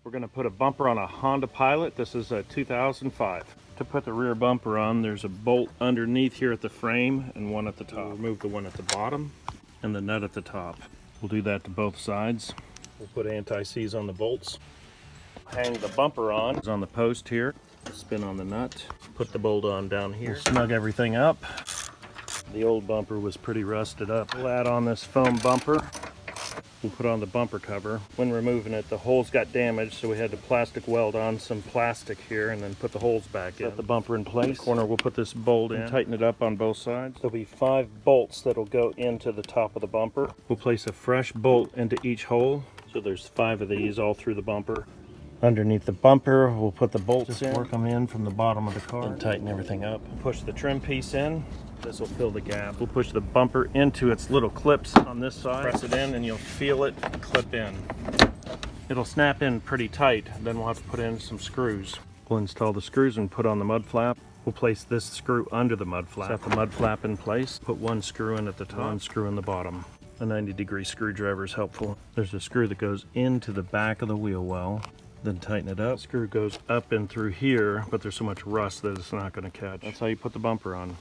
We're going to put a bumper on a Honda Pilot. This is a 2005. To put the rear bumper on, there's a bolt underneath here at the frame and one at the top. We'll remove the one at the bottom and the nut at the top. We'll do that to both sides. We'll put anti-seize on the bolts. Hang the bumper on. It's on the post here. Spin on the nut. Put the bolt on down here. We'll snug everything up. The old bumper was pretty rusted up. We'll add on this foam bumper. We'll put on the bumper cover. When removing it, the holes got damaged, so we had to plastic weld on some plastic here and then put the holes back in. Set the bumper in place. In the corner, we'll put this bolt in. Tighten it up on both sides. There'll be 5 bolts that'll go into the top of the bumper. We'll place a fresh bolt into each hole. So there's 5 of these all through the bumper. Underneath the bumper, we'll put the bolts in. Work them in from the bottom of the car and tighten everything up. Push the trim piece in. This will fill the gap. We'll push the bumper into its little clips on this side. Press it in and you'll feel it clip in. It'll snap in pretty tight. Then we'll have to put in some screws. We'll install the screws and put on the mud flap. We'll place this screw under the mud flap. Set the mud flap in place. Put one screw in at the top, one screw in the bottom. A 90-degree screwdriver is helpful. There's a screw that goes into the back of the wheel well. Then tighten it up. Screw goes up and through here, but there's so much rust that it's not going to catch. That's how you put the bumper on.